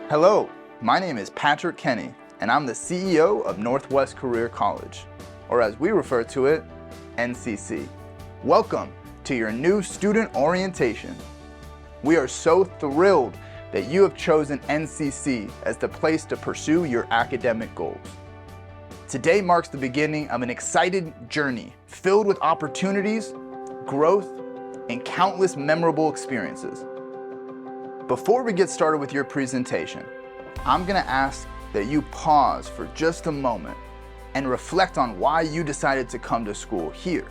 Hello, my name is Patrick Kenny, and I'm the CEO of Northwest Career College, or as we refer to it, NCC. Welcome to your new student orientation. We are so thrilled that you have chosen NCC as the place to pursue your academic goals. Today marks the beginning of an exciting journey filled with opportunities, growth, and countless memorable experiences. Before we get started with your presentation, I'm going to ask that you pause for just a moment and reflect on why you decided to come to school here.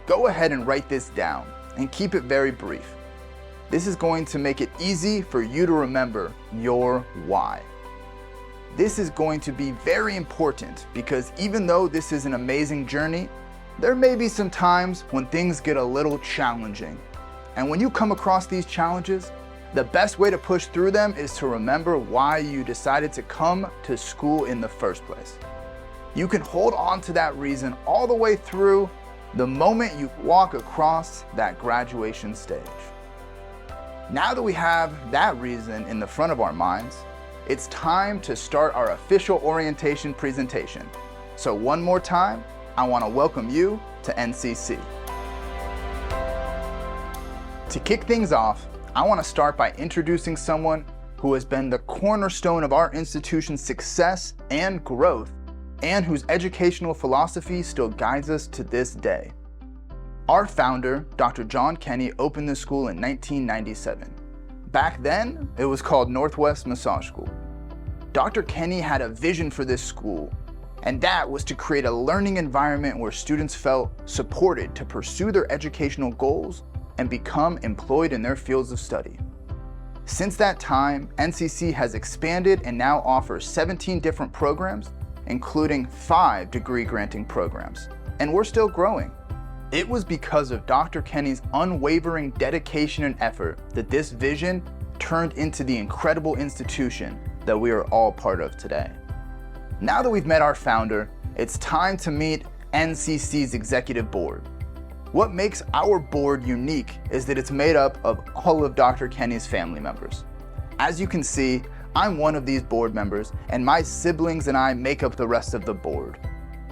Go ahead and write this down and keep it very brief. This is going to make it easy for you to remember your why. This is going to be very important because even though this is an amazing journey, there may be some times when things get a little challenging. And when you come across these challenges, the best way to push through them is to remember why you decided to come to school in the first place. You can hold on to that reason all the way through the moment you walk across that graduation stage. Now that we have that reason in the front of our minds, it's time to start our official orientation presentation. So one more time, I want to welcome you to NCC. To kick things off, I want to start by introducing someone who has been the cornerstone of our institution's success and growth, and whose educational philosophy still guides us to this day. Our founder, Dr. John Kenny, opened this school in 1997. Back then, it was called Northwest Massage School. Dr. Kenny had a vision for this school, and that was to create a learning environment where students felt supported to pursue their educational goals and become employed in their fields of study. Since that time, NCC has expanded and now offers 17 different programs, including 5 degree-granting programs, and we're still growing. It was because of Dr. Kenny's unwavering dedication and effort that this vision turned into the incredible institution that we are all part of today. Now that we've met our founder, it's time to meet NCC's executive board. What makes our board unique is that it's made up of all of Dr. Kenny's family members. As you can see, I'm one of these board members, and my siblings and I make up the rest of the board.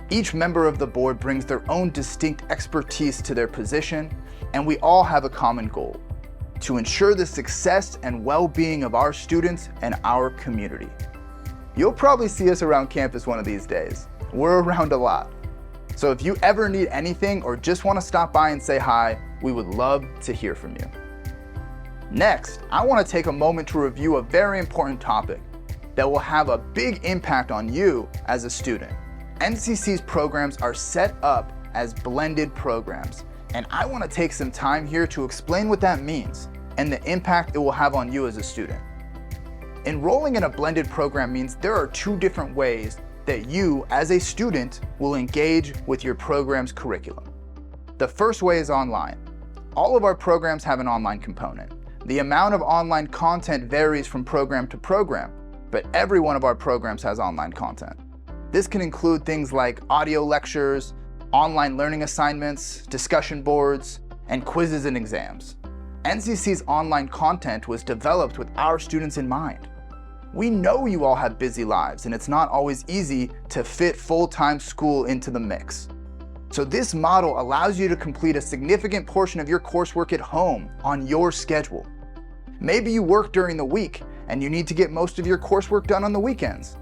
Each member of the board brings their own distinct expertise to their position, and we all have a common goal: to ensure the success and well-being of our students and our community. You'll probably see us around campus one of these days. We're around a lot. So if you ever need anything or just want to stop by and say hi, we would love to hear from you. Next, I want to take a moment to review a very important topic that will have a big impact on you as a student. NCC's programs are set up as blended programs, and I want to take some time here to explain what that means and the impact it will have on you as a student. Enrolling in a blended program means there are 2 different ways that you, as a student, will engage with your program's curriculum. The first way is online. All of our programs have an online component. The amount of online content varies from program to program, but every one of our programs has online content. This can include things like audio lectures, online learning assignments, discussion boards, and quizzes and exams. NCC's online content was developed with our students in mind. We know you all have busy lives, and it's not always easy to fit full-time school into the mix. So this model allows you to complete a significant portion of your coursework at home on your schedule. Maybe you work during the week and you need to get most of your coursework done on the weekends.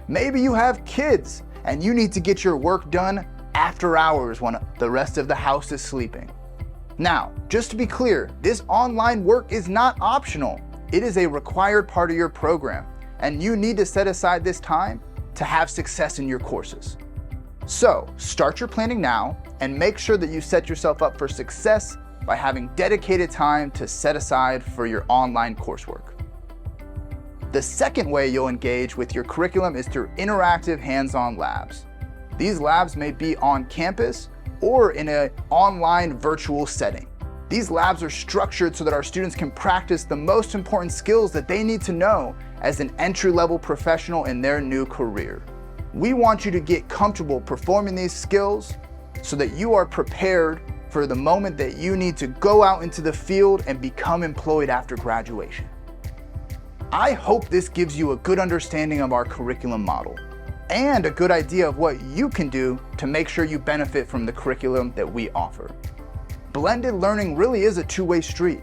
Maybe you have kids and you need to get your work done after hours when the rest of the house is sleeping. Now, just to be clear, this online work is not optional. It is a required part of your program, and you need to set aside this time to have success in your courses. So, start your planning now and make sure that you set yourself up for success by having dedicated time to set aside for your online coursework. The second way you'll engage with your curriculum is through interactive hands-on labs. These labs may be on campus or in an online virtual setting. These labs are structured so that our students can practice the most important skills that they need to know as an entry-level professional in their new career. We want you to get comfortable performing these skills so that you are prepared for the moment that you need to go out into the field and become employed after graduation. I hope this gives you a good understanding of our curriculum model and a good idea of what you can do to make sure you benefit from the curriculum that we offer. Blended learning really is a two-way street.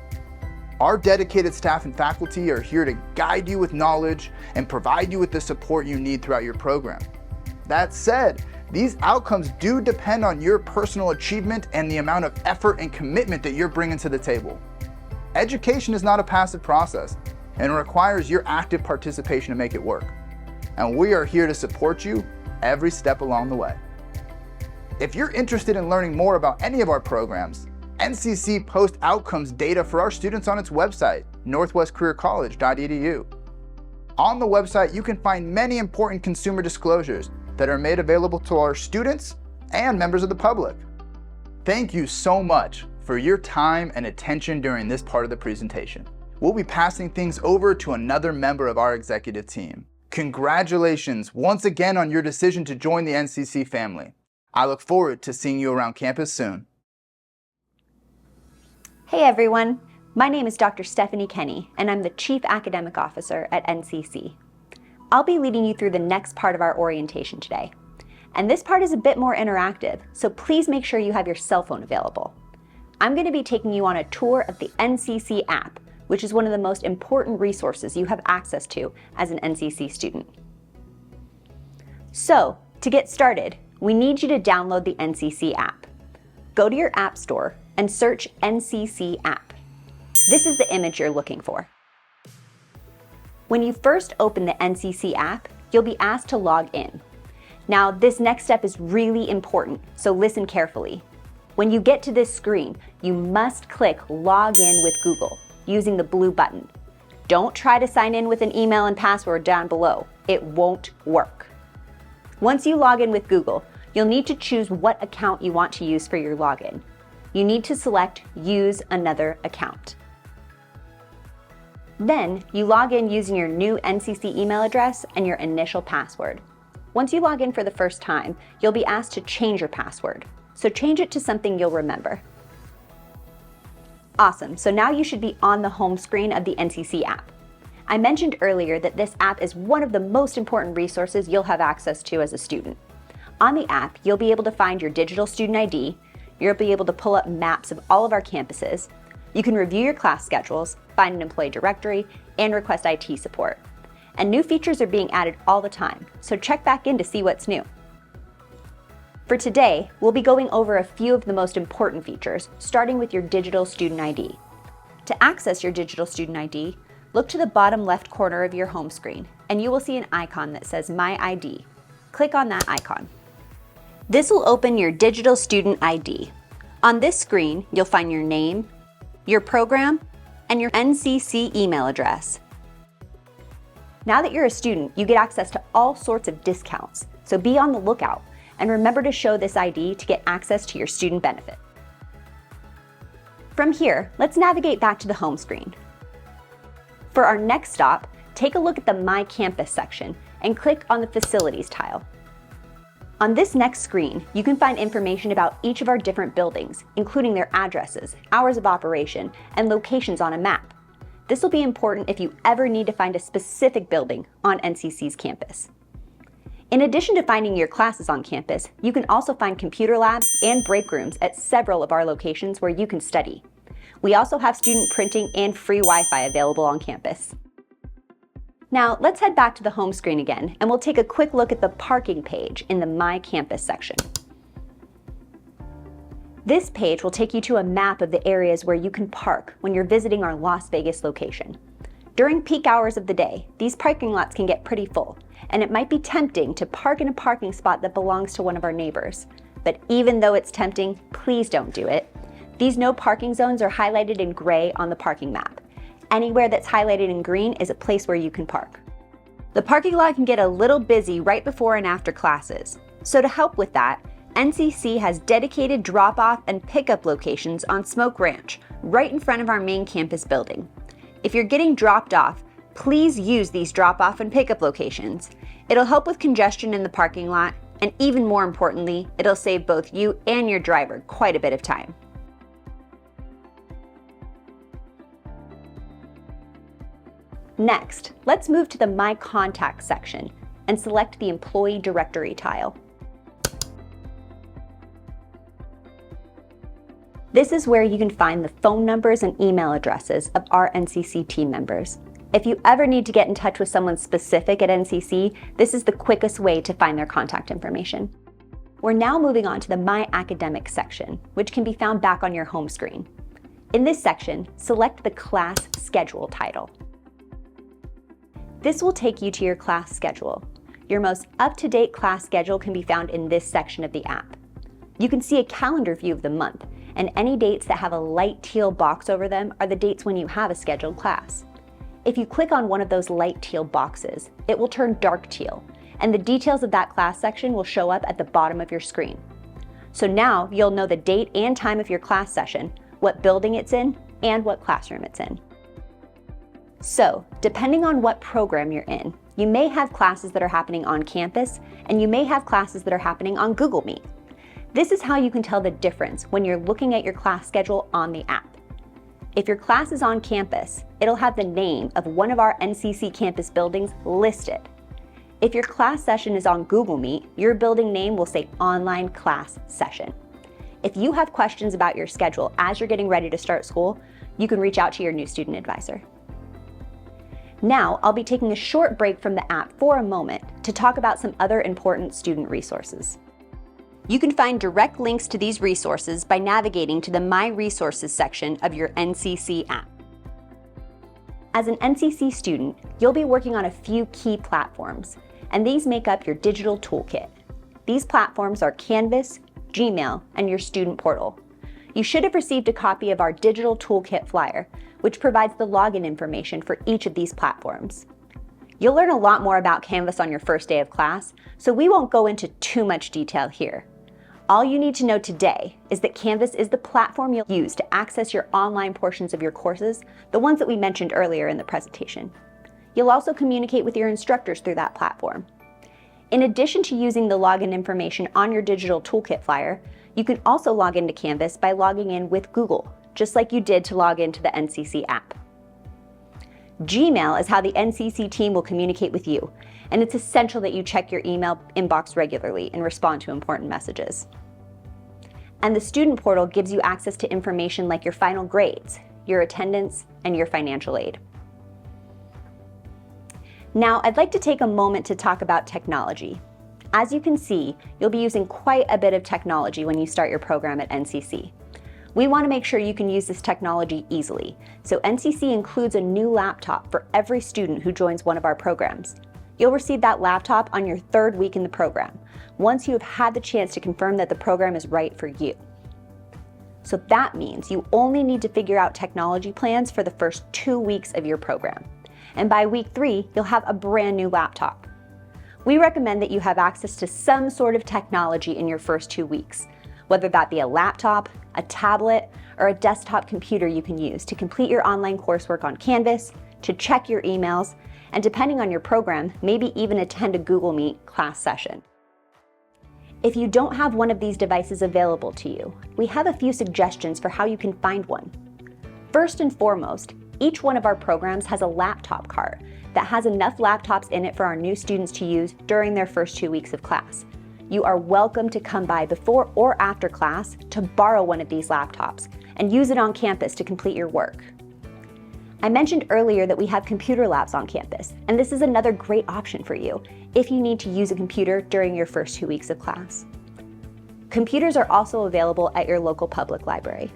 Our dedicated staff and faculty are here to guide you with knowledge and provide you with the support you need throughout your program. That said, these outcomes do depend on your personal achievement and the amount of effort and commitment that you're bringing to the table. Education is not a passive process, and it requires your active participation to make it work. And we are here to support you every step along the way. If you're interested in learning more about any of our programs, NCC posts outcomes data for our students on its website, northwestcareercollege.edu. On the website, you can find many important consumer disclosures that are made available to our students and members of the public. Thank you so much for your time and attention during this part of the presentation. We'll be passing things over to another member of our executive team. Congratulations once again on your decision to join the NCC family. I look forward to seeing you around campus soon. Hey everyone, my name is Dr. Stephanie Kenny, and I'm the Chief Academic Officer at NCC. I'll be leading you through the next part of our orientation today. And this part is a bit more interactive, so please make sure you have your cell phone available. I'm going to be taking you on a tour of the NCC app, which is one of the most important resources you have access to as an NCC student. So, to get started, we need you to download the NCC app. Go to your app store and search NCC app. This is the image you're looking for. When you first open the NCC app, you'll be asked to log in. Now, this next step is really important, so listen carefully. When you get to this screen, you must click Log In with Google using the blue button. Don't try to sign in with an email and password down below. It won't work. Once you log in with Google, you'll need to choose what account you want to use for your login. You need to select Use Another Account. Then, you log in using your new NCC email address and your initial password. Once you log in for the first time, you'll be asked to change your password. So change it to something you'll remember. Awesome, so now you should be on the home screen of the NCC app. I mentioned earlier that this app is one of the most important resources you'll have access to as a student. On the app, you'll be able to find your digital student ID, you'll be able to pull up maps of all of our campuses, you can review your class schedules, find an employee directory, and request IT support. And new features are being added all the time, so check back in to see what's new. For today, we'll be going over a few of the most important features, starting with your digital student ID. To access your digital student ID, look to the bottom left corner of your home screen, and you will see an icon that says My ID. Click on that icon. This will open your digital student ID. On this screen, you'll find your name, your program, and your NCC email address. Now that you're a student, you get access to all sorts of discounts, so be on the lookout, and remember to show this ID to get access to your student benefit. From here, let's navigate back to the home screen. For our next stop, take a look at the My Campus section and click on the Facilities tile. On this next screen, you can find information about each of our different buildings, including their addresses, hours of operation, and locations on a map. This will be important if you ever need to find a specific building on NCC's campus. In addition to finding your classes on campus, you can also find computer labs and break rooms at several of our locations where you can study. We also have student printing and free Wi-Fi available on campus. Now, let's head back to the home screen again, and we'll take a quick look at the parking page in the My Campus section. This page will take you to a map of the areas where you can park when you're visiting our Las Vegas location. During peak hours of the day, these parking lots can get pretty full, and it might be tempting to park in a parking spot that belongs to one of our neighbors. But even though it's tempting, please don't do it. These no parking zones are highlighted in gray on the parking map. Anywhere that's highlighted in green is a place where you can park. The parking lot can get a little busy right before and after classes. So to help with that, NCC has dedicated drop-off and pickup locations on Smoke Ranch, right in front of our main campus building. If you're getting dropped off, please use these drop-off and pickup locations. It'll help with congestion in the parking lot, and even more importantly, it'll save both you and your driver quite a bit of time. Next, let's move to the My Contacts section and select the Employee Directory tile. This is where you can find the phone numbers and email addresses of our NCC team members. If you ever need to get in touch with someone specific at NCC, this is the quickest way to find their contact information. We're now moving on to the My Academics section, which can be found back on your home screen. In this section, select the Class Schedule title. This will take you to your class schedule. Your most up-to-date class schedule can be found in this section of the app. You can see a calendar view of the month, and any dates that have a light teal box over them are the dates when you have a scheduled class. If you click on one of those light teal boxes, it will turn dark teal, and the details of that class section will show up at the bottom of your screen. So now you'll know the date and time of your class session, what building it's in, and what classroom it's in. So, depending on what program you're in, you may have classes that are happening on campus, and you may have classes that are happening on Google Meet. This is how you can tell the difference when you're looking at your class schedule on the app. If your class is on campus, it'll have the name of one of our NCC campus buildings listed. If your class session is on Google Meet, your building name will say Online Class Session. If you have questions about your schedule as you're getting ready to start school, you can reach out to your new student advisor. Now, I'll be taking a short break from the app for a moment to talk about some other important student resources. You can find direct links to these resources by navigating to the My Resources section of your NCC app. As an NCC student, you'll be working on a few key platforms, and these make up your digital toolkit. These platforms are Canvas, Gmail, and your student portal. You should have received a copy of our digital toolkit flyer, which provides the login information for each of these platforms. You'll learn a lot more about Canvas on your first day of class, so we won't go into too much detail here. All you need to know today is that Canvas is the platform you'll use to access your online portions of your courses, the ones that we mentioned earlier in the presentation. You'll also communicate with your instructors through that platform. In addition to using the login information on your digital toolkit flyer, you can also log into Canvas by logging in with Google, just like you did to log into the NCC app. Gmail is how the NCC team will communicate with you, and it's essential that you check your email inbox regularly and respond to important messages. And the student portal gives you access to information like your final grades, your attendance, and your financial aid. Now, I'd like to take a moment to talk about technology. As you can see, you'll be using quite a bit of technology when you start your program at NCC. We want to make sure you can use this technology easily, so NCC includes a new laptop for every student who joins one of our programs. You'll receive that laptop on your third week in the program, once you have had the chance to confirm that the program is right for you. So that means you only need to figure out technology plans for the first 2 weeks of your program. And by week 3, you'll have a brand new laptop. We recommend that you have access to some sort of technology in your first 2 weeks, whether that be a laptop, a tablet, or a desktop computer you can use to complete your online coursework on Canvas, to check your emails, and depending on your program, maybe even attend a Google Meet class session. If you don't have one of these devices available to you, we have a few suggestions for how you can find one. First and foremost, each one of our programs has a laptop cart that has enough laptops in it for our new students to use during their first 2 weeks of class. You are welcome to come by before or after class to borrow one of these laptops and use it on campus to complete your work. I mentioned earlier that we have computer labs on campus, and this is another great option for you if you need to use a computer during your first 2 weeks of class. Computers are also available at your local public library.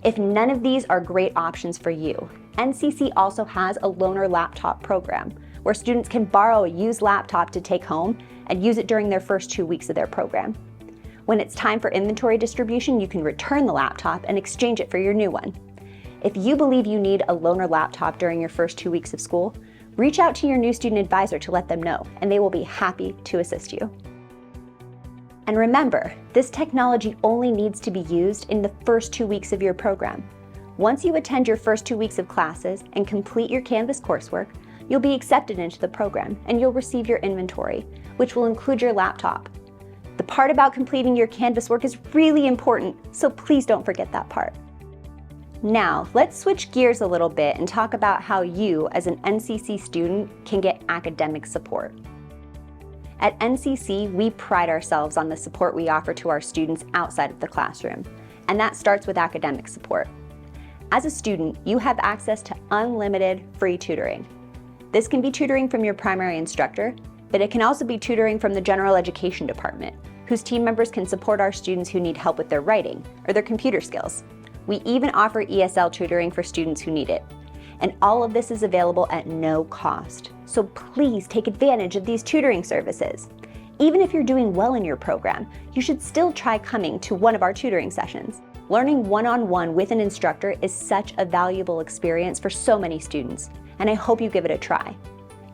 If none of these are great options for you, NCC also has a loaner laptop program where students can borrow a used laptop to take home and use it during their first 2 weeks of their program. When it's time for inventory distribution, you can return the laptop and exchange it for your new one. If you believe you need a loaner laptop during your first 2 weeks of school, reach out to your new student advisor to let them know, and they will be happy to assist you. And remember, this technology only needs to be used in the first 2 weeks of your program. Once you attend your first 2 weeks of classes and complete your Canvas coursework, you'll be accepted into the program and you'll receive your inventory, which will include your laptop. The part about completing your Canvas work is really important, so please don't forget that part. Now, let's switch gears a little bit and talk about how you, as an NCC student, can get academic support. At NCC, we pride ourselves on the support we offer to our students outside of the classroom, and that starts with academic support. As a student, you have access to unlimited free tutoring. This can be tutoring from your primary instructor, but it can also be tutoring from the General Education Department, whose team members can support our students who need help with their writing or their computer skills. We even offer ESL tutoring for students who need it. And all of this is available at no cost. So please take advantage of these tutoring services. Even if you're doing well in your program, you should still try coming to one of our tutoring sessions. Learning one-on-one with an instructor is such a valuable experience for so many students, and I hope you give it a try.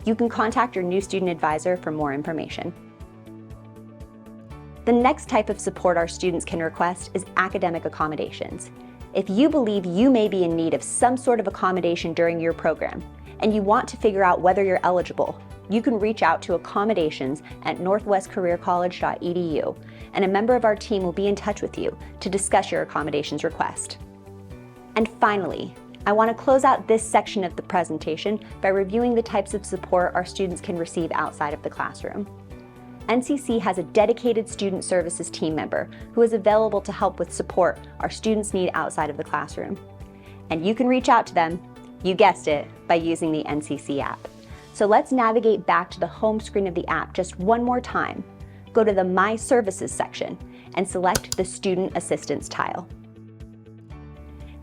You can contact your new student advisor for more information. The next type of support our students can request is academic accommodations. If you believe you may be in need of some sort of accommodation during your program, and you want to figure out whether you're eligible, you can reach out to accommodations at northwestcareercollege.edu, and a member of our team will be in touch with you to discuss your accommodations request. And finally, I want to close out this section of the presentation by reviewing the types of support our students can receive outside of the classroom. NCC has a dedicated student services team member who is available to help with support our students need outside of the classroom. And you can reach out to them, you guessed it, by using the NCC app. So let's navigate back to the home screen of the app just one more time. Go to the My Services section and select the Student Assistance tile.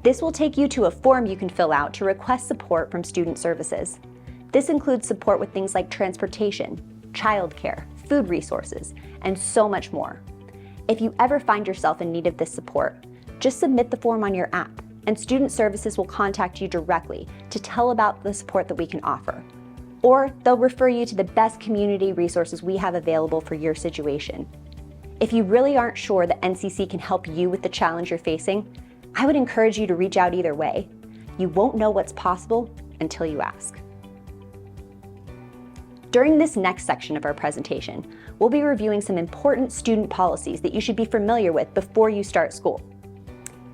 This will take you to a form you can fill out to request support from student services. This includes support with things like transportation, childcare, food resources, and so much more. If you ever find yourself in need of this support, just submit the form on your app, and Student Services will contact you directly to tell about the support that we can offer. Or they'll refer you to the best community resources we have available for your situation. If you really aren't sure that NCC can help you with the challenge you're facing, I would encourage you to reach out either way. You won't know what's possible until you ask. During this next section of our presentation, we'll be reviewing some important student policies that you should be familiar with before you start school.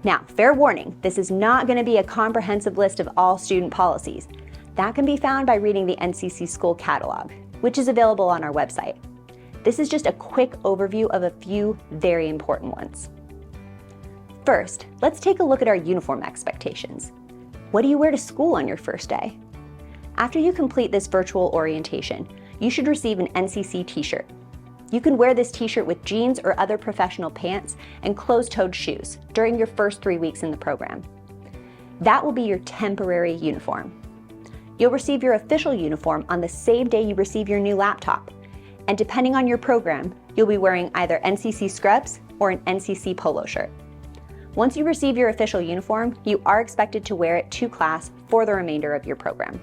Now, fair warning, this is not going to be a comprehensive list of all student policies. That can be found by reading the NCC School Catalog, which is available on our website. This is just a quick overview of a few very important ones. First, let's take a look at our uniform expectations. What do you wear to school on your first day? After you complete this virtual orientation, you should receive an NCC t-shirt. You can wear this t-shirt with jeans or other professional pants and closed-toed shoes during your first 3 weeks in the program. That will be your temporary uniform. You'll receive your official uniform on the same day you receive your new laptop, and depending on your program, you'll be wearing either NCC scrubs or an NCC polo shirt. Once you receive your official uniform, you are expected to wear it to class for the remainder of your program.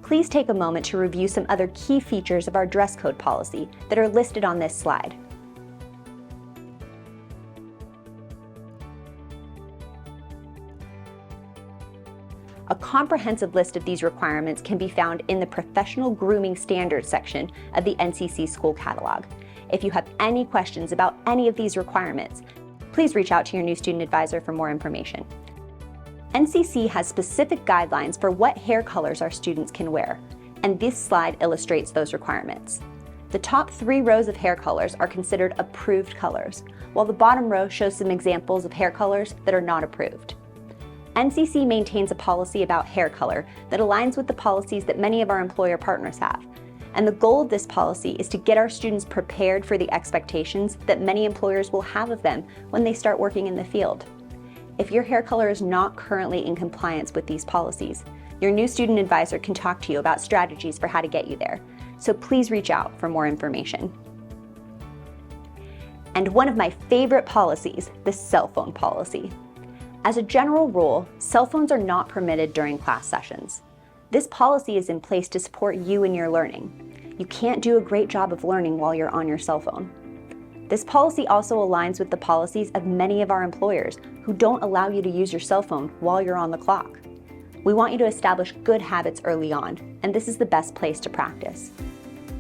Please take a moment to review some other key features of our dress code policy that are listed on this slide. A comprehensive list of these requirements can be found in the Professional Grooming Standards section of the NCC School Catalog. If you have any questions about any of these requirements, please reach out to your new student advisor for more information. NCC has specific guidelines for what hair colors our students can wear, and this slide illustrates those requirements. The top 3 rows of hair colors are considered approved colors, while the bottom row shows some examples of hair colors that are not approved. NCC maintains a policy about hair color that aligns with the policies that many of our employer partners have, and the goal of this policy is to get our students prepared for the expectations that many employers will have of them when they start working in the field. If your hair color is not currently in compliance with these policies, your new student advisor can talk to you about strategies for how to get you there, so please reach out for more information. And one of my favorite policies, the cell phone policy. As a general rule, cell phones are not permitted during class sessions. This policy is in place to support you in your learning. You can't do a great job of learning while you're on your cell phone. This policy also aligns with the policies of many of our employers who don't allow you to use your cell phone while you're on the clock. We want you to establish good habits early on, and this is the best place to practice.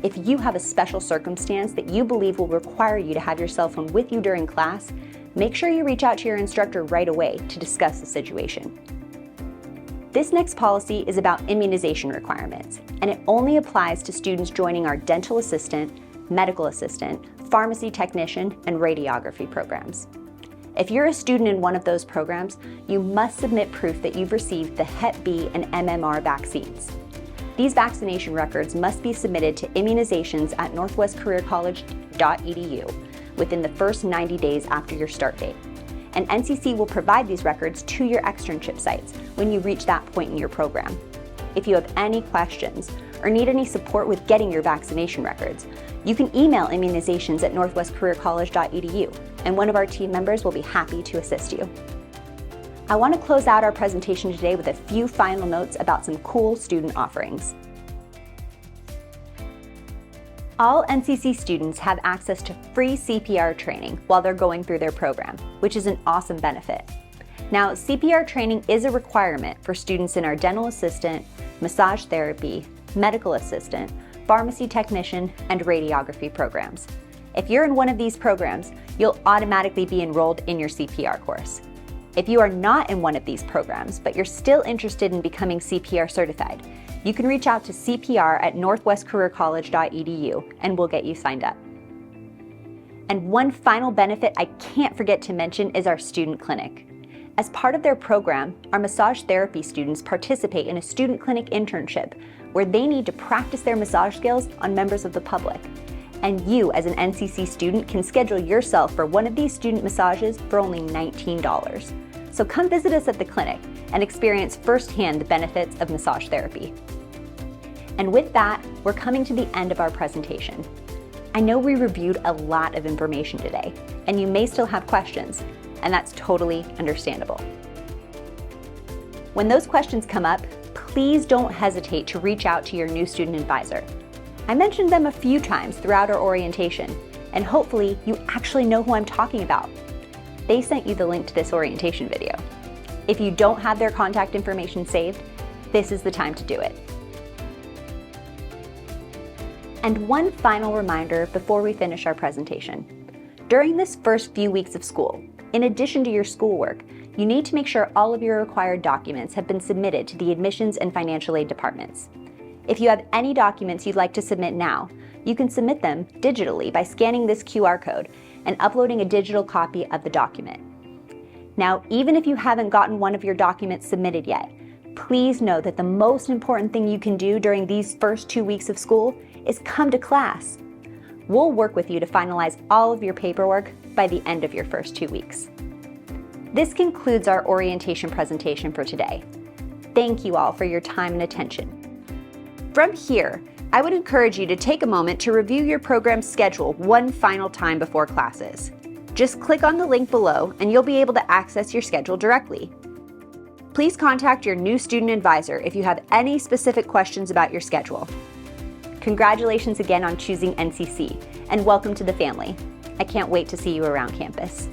If you have a special circumstance that you believe will require you to have your cell phone with you during class, make sure you reach out to your instructor right away to discuss the situation. This next policy is about immunization requirements, and it only applies to students joining our dental assistant, medical assistant, pharmacy technician, and radiography programs. If you're a student in one of those programs, you must submit proof that you've received the Hep B and MMR vaccines. These vaccination records must be submitted to immunizations at northwestcareercollege.edu within the first 90 days after your start date. And NCC will provide these records to your externship sites when you reach that point in your program. If you have any questions or need any support with getting your vaccination records, you can email immunizations at northwestcareercollege.edu, and one of our team members will be happy to assist you. I want to close out our presentation today with a few final notes about some cool student offerings. All NCC students have access to free CPR training while they're going through their program, which is an awesome benefit. Now, CPR training is a requirement for students in our dental assistant, massage therapy, medical assistant, pharmacy technician, and radiography programs. If you're in one of these programs, you'll automatically be enrolled in your CPR course. If you are not in one of these programs, but you're still interested in becoming CPR certified, you can reach out to CPR at northwestcareercollege.edu and we'll get you signed up. And one final benefit I can't forget to mention is our student clinic. As part of their program, our massage therapy students participate in a student clinic internship where they need to practice their massage skills on members of the public. And you, as an NCC student, can schedule yourself for one of these student massages for only $19. So come visit us at the clinic and experience firsthand the benefits of massage therapy. And with that, we're coming to the end of our presentation. I know we reviewed a lot of information today, and you may still have questions, and that's totally understandable. When those questions come up, please don't hesitate to reach out to your new student advisor. I mentioned them a few times throughout our orientation, and hopefully you actually know who I'm talking about. They sent you the link to this orientation video. If you don't have their contact information saved, this is the time to do it. And one final reminder before we finish our presentation. During this first few weeks of school, in addition to your schoolwork, you need to make sure all of your required documents have been submitted to the admissions and financial aid departments. If you have any documents you'd like to submit now, you can submit them digitally by scanning this QR code and uploading a digital copy of the document. Now, even if you haven't gotten one of your documents submitted yet, please know that the most important thing you can do during these first 2 weeks of school is come to class. We'll work with you to finalize all of your paperwork by the end of your first 2 weeks. This concludes our orientation presentation for today. Thank you all for your time and attention. From here, I would encourage you to take a moment to review your program's schedule one final time before classes. Just click on the link below and you'll be able to access your schedule directly. Please contact your new student advisor if you have any specific questions about your schedule. Congratulations again on choosing NCC, and welcome to the family. I can't wait to see you around campus.